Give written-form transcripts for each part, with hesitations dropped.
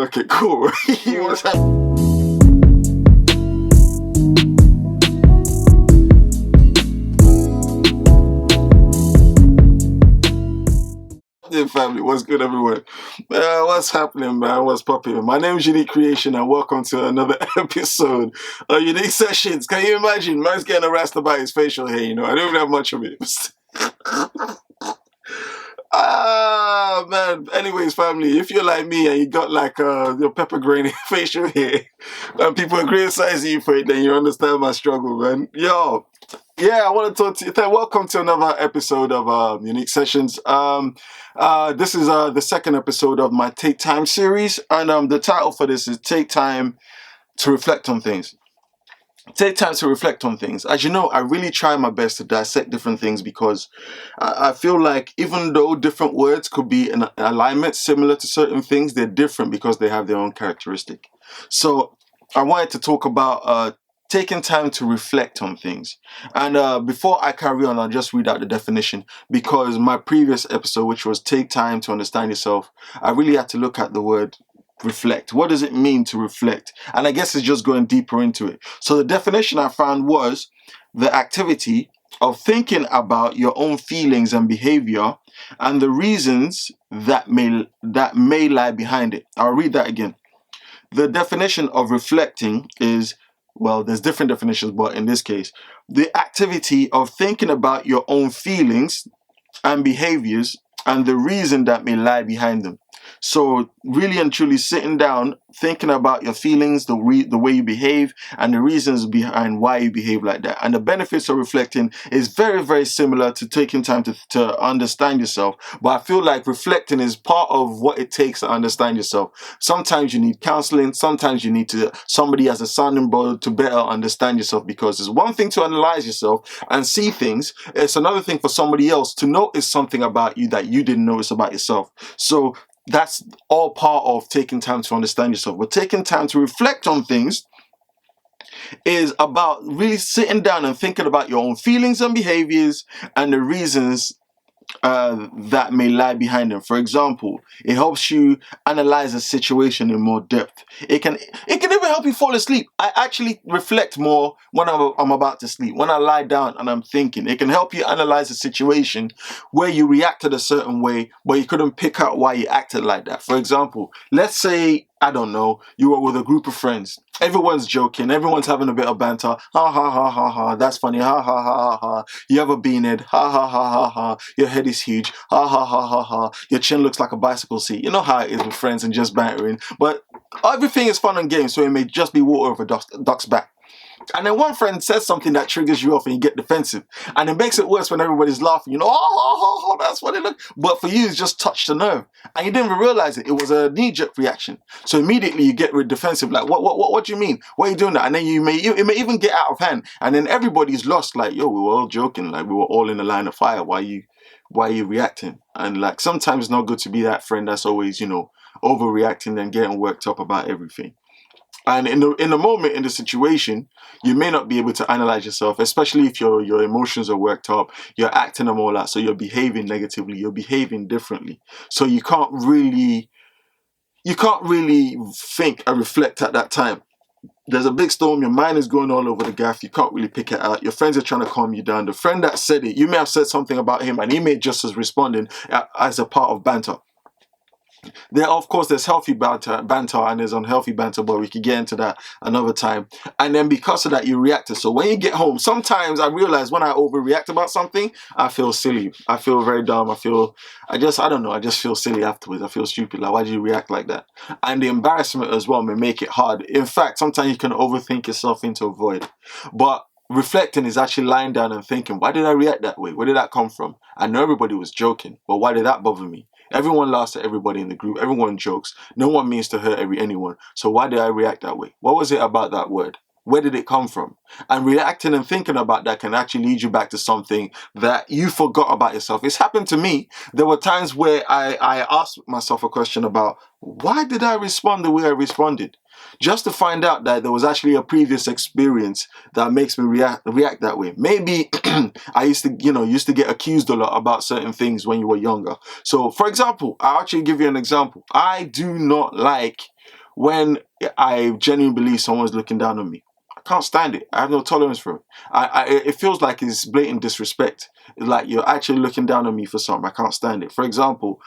Okay, cool. What's happening, family? What's good, everyone? What's happening, man? What's popping? My name is Unique Creation, and welcome to another episode of Unique Sessions. Can you imagine? Man's getting harassed about his facial hair, I don't even have much of it. Ah, man. Anyways, family, if you're like me and you got like your pepper grainy facial hair and people are criticizing you for it, then you understand my struggle, man. Yo, yeah, I want to talk to you. Welcome to another episode of Unique Sessions. This is the second episode of my Take Time series, and the title for this is Take Time to Reflect on Things. Take time to reflect on things. As you know, I really try my best to dissect different things because I feel like even though different words could be in alignment similar to certain things, they're different because they have their own characteristic. So I wanted to talk about taking time to reflect on things. And before I carry on, I'll just read out the definition, because my previous episode, which was Take Time to Understand Yourself, I really had to look at the word reflect. What does it mean to reflect? And I guess it's just going deeper into it. So the definition I found was the activity of thinking about your own feelings and behavior and the reasons that may lie behind it. I'll read that again. The definition of reflecting is, well, there's different definitions, but in this case, the activity of thinking about your own feelings and behaviors and the reason that may lie behind them. So really and truly sitting down, thinking about your feelings, the way you behave, and the reasons behind why you behave like that. And the benefits of reflecting is very, very similar to taking time to understand yourself. But I feel like reflecting is part of what it takes to understand yourself. Sometimes you need counseling. Sometimes you need somebody as a sounding board to better understand yourself, because it's one thing to analyze yourself and see things. It's another thing for somebody else to notice something about you that you didn't notice about yourself. So that's all part of taking time to understand yourself. But taking time to reflect on things is about really sitting down and thinking about your own feelings and behaviors and the reasons that may lie behind them. For example, it helps you analyze a situation in more depth. It can even help you fall asleep. I actually reflect more when I'm about to sleep. When I lie down and I'm thinking, it can help you analyze a situation where you reacted a certain way, but you couldn't pick out why you acted like that. For example, let's say, I don't know, you were with a group of friends. Everyone's joking. Everyone's having a bit of banter. Ha ha ha ha ha. That's funny. Ha ha ha ha ha. You have a beanhead. Ha ha ha ha ha. Your head is huge. Ha ha ha ha ha. Your chin looks like a bicycle seat. You know how it is with friends and just bantering. But everything is fun and games, so it may just be water over duck's back. And then one friend says something that triggers you off and you get defensive. And it makes it worse when everybody's laughing. Oh, that's what it looks. But for you, it's just touched the nerve. And you didn't even realize it. It was a knee-jerk reaction. So immediately you get defensive. Like, what do you mean? Why are you doing that? And then it may even get out of hand. And then everybody's lost. Like, yo, we were all joking. Like, we were all in the line of fire. Why are you reacting? And like, sometimes it's not good to be that friend that's always, overreacting and getting worked up about everything. And in the moment, in the situation, you may not be able to analyze yourself, especially if your emotions are worked up, you're acting them all out, so you're behaving negatively, you're behaving differently. So you can't really think and reflect at that time. There's a big storm, your mind is going all over the gaff, you can't really pick it out, your friends are trying to calm you down. The friend that said it, you may have said something about him and he may just as responding as a part of banter. There's healthy banter and there's unhealthy banter, but we could get into that another time. And then because of that, you reacted. So when you get home, sometimes I realize when I overreact about something, I feel silly. I feel very dumb. I just feel silly afterwards. I feel stupid. Like, why did you react like that? And the embarrassment as well may make it hard. In fact, sometimes you can overthink yourself into a void. But reflecting is actually lying down and thinking, why did I react that way? Where did that come from? I know everybody was joking, but why did that bother me? Everyone laughs at everybody in the group. Everyone jokes. No one means to hurt anyone. So why did I react that way? What was it about that word? Where did it come from? And reacting and thinking about that can actually lead you back to something that you forgot about yourself. It's happened to me. There were times where I asked myself a question about, why did I respond the way I responded? Just to find out that there was actually a previous experience that makes me react that way. Maybe I used to get accused a lot about certain things when you were younger. So, for example, I'll actually give you an example. I do not like when I genuinely believe someone's looking down on me. I can't stand it. I have no tolerance for it. It feels like it's blatant disrespect. It's like you're actually looking down on me for something. I can't stand it. For example,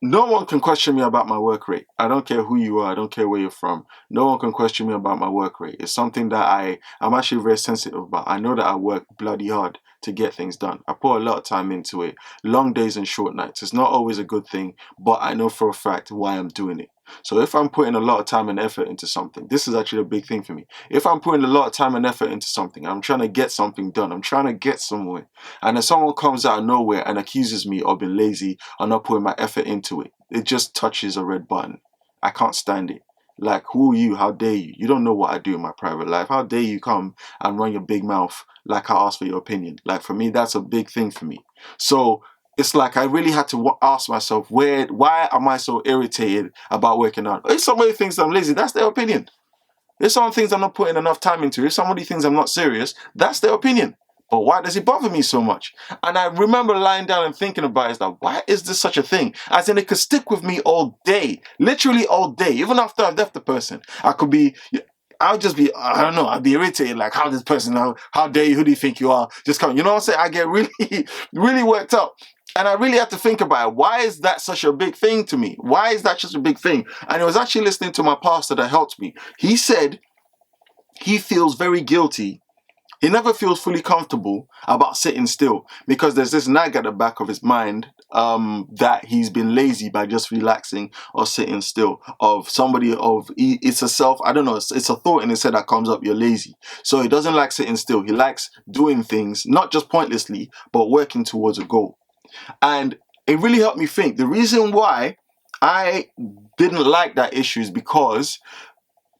no one can question me about my work rate. I don't care who you are. I don't care where you're from. No one can question me about my work rate. It's something that I'm actually very sensitive about. I know that I work bloody hard to get things done. I put a lot of time into it. Long days and short nights. It's not always a good thing, but I know for a fact why I'm doing it. So if I'm putting a lot of time and effort into something, this is actually a big thing for me. If I'm putting a lot of time and effort into something, I'm trying to get something done. I'm trying to get somewhere. And if someone comes out of nowhere and accuses me of being lazy or not putting my effort into it, it just touches a red button. I can't stand it. Like, who are you? How dare you? You don't know what I do in my private life. How dare you come and run your big mouth like I asked for your opinion? Like, for me, that's a big thing for me. So it's like I really had to ask myself, why am I so irritated about working out? If somebody thinks I'm lazy, that's their opinion. If someone thinks I'm not putting enough time into it, if somebody thinks I'm not serious, that's their opinion. But why does it bother me so much? And I remember lying down and thinking about it, it's like, why is this such a thing? As in, it could stick with me all day, literally all day, even after I've left the person. I'll just be, I don't know, I'd be irritated, like, how this person, how dare you, who do you think you are? Just come, you know what I'm saying? I get really, really worked up. And I really had to think about it. Why is that such a big thing to me? Why is that such a big thing? And I was actually listening to my pastor that helped me. He said he feels very guilty. He never feels fully comfortable about sitting still because there's this nag at the back of his mind that he's been lazy by just relaxing or sitting still. It's a self, I don't know, it's a thought in his head that comes up, you're lazy. So he doesn't like sitting still. He likes doing things, not just pointlessly, but working towards a goal. And it really helped me think. The reason why I didn't like that issue is because,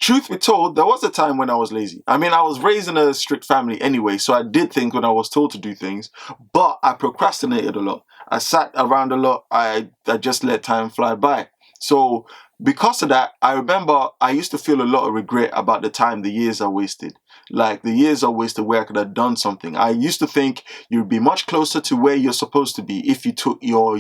truth be told, there was a time when I was lazy. I mean, I was raised in a strict family anyway, so I did things when I was told to do things, but I procrastinated a lot. I sat around a lot. I just let time fly by. So because of that, I remember I used to feel a lot of regret about the years I wasted. Like, the years I wasted where I could have done something. I used to think you'd be much closer to where you're supposed to be if you took your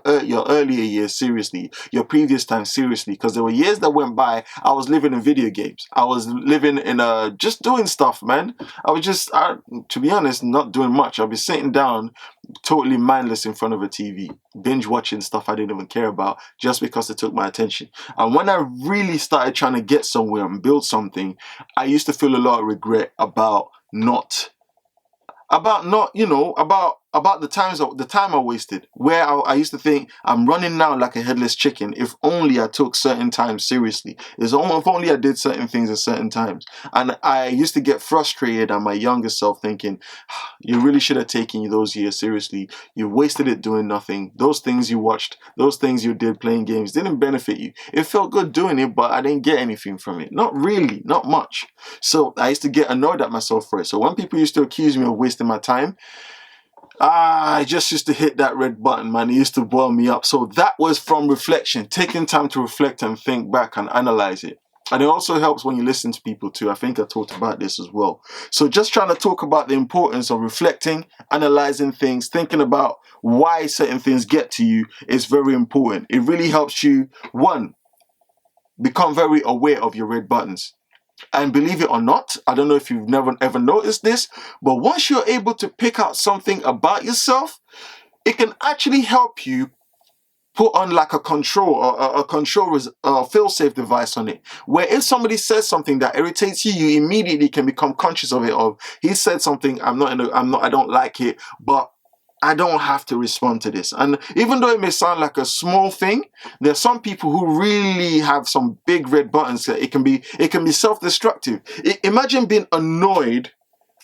earlier years seriously, your previous time seriously. Because there were years that went by, I was living in video games. I was living in just doing stuff, man. I was just, to be honest, not doing much. I'd be sitting down, totally mindless in front of a TV, binge watching stuff I didn't even care about just because it took my attention. And when I really started trying to get somewhere and build something, I used to feel a lot of regret about the time I wasted, where I used to think I'm running now like a headless chicken. If only I took certain times seriously. If only I did certain things at certain times. And I used to get frustrated at my younger self, thinking, you really should have taken those years seriously. You wasted it doing nothing. Those things you watched, those things you did playing games didn't benefit you. It felt good doing it, but I didn't get anything from it. Not really, not much. So I used to get annoyed at myself for it. So when people used to accuse me of wasting my time, I just used to hit that red button, man. It used to boil me up. So that was from reflection, taking time to reflect and think back and analyze it. And it also helps when you listen to people too. I think I talked about this as well. So just trying to talk about the importance of reflecting, analyzing things, thinking about why certain things get to you is very important. It really helps you, one, become very aware of your red buttons. And believe it or not, I don't know if you've never ever noticed this, but once you're able to pick out something about yourself, it can actually help you put on like a fail-safe device on it. Where if somebody says something that irritates you, you immediately can become conscious of it. He said something, I don't like it, but I don't have to respond to this. And even though it may sound like a small thing, there are some people who really have some big red buttons that it can be self-destructive. Imagine being annoyed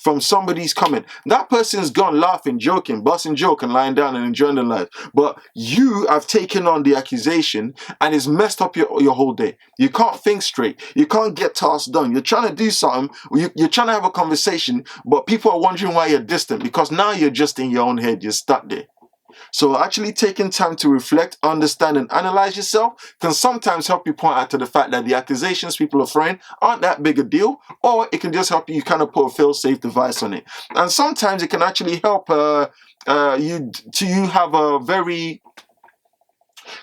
from somebody's comment. That person's gone laughing, joking, busting joke and lying down and enjoying their life. But you have taken on the accusation and it's messed up your whole day. You can't think straight. You can't get tasks done. You're trying to do something. You're trying to have a conversation, but people are wondering why you're distant because now you're just in your own head. You're stuck there. So actually taking time to reflect, understand, and analyze yourself can sometimes help you point out to the fact that the accusations people are throwing aren't that big a deal, or it can just help you kind of put a fail-safe device on it. And sometimes it can actually help you have a very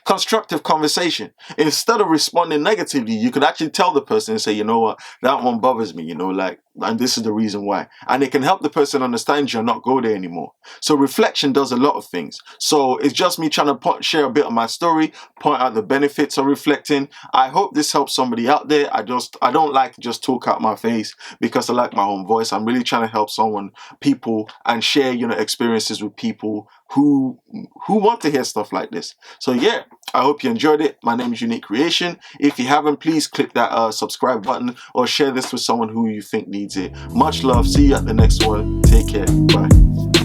Constructive conversation. Instead of responding negatively, you could actually tell the person and say, you know what, that one bothers me, like, and this is the reason why. And it can help the person understand you and not go there anymore. So reflection does a lot of things. So it's just me trying to share a bit of my story, point out the benefits of reflecting. I hope this helps somebody out there. I don't like to just talk out my face because I like my own voice. I'm really trying to help people, and share, experiences with people who want to hear stuff like this. So yeah, I hope you enjoyed it. My name is Unique Creation. If you haven't, please click that subscribe button or share this with someone who you think needs it. Much love. See you at the next one. Take care. Bye.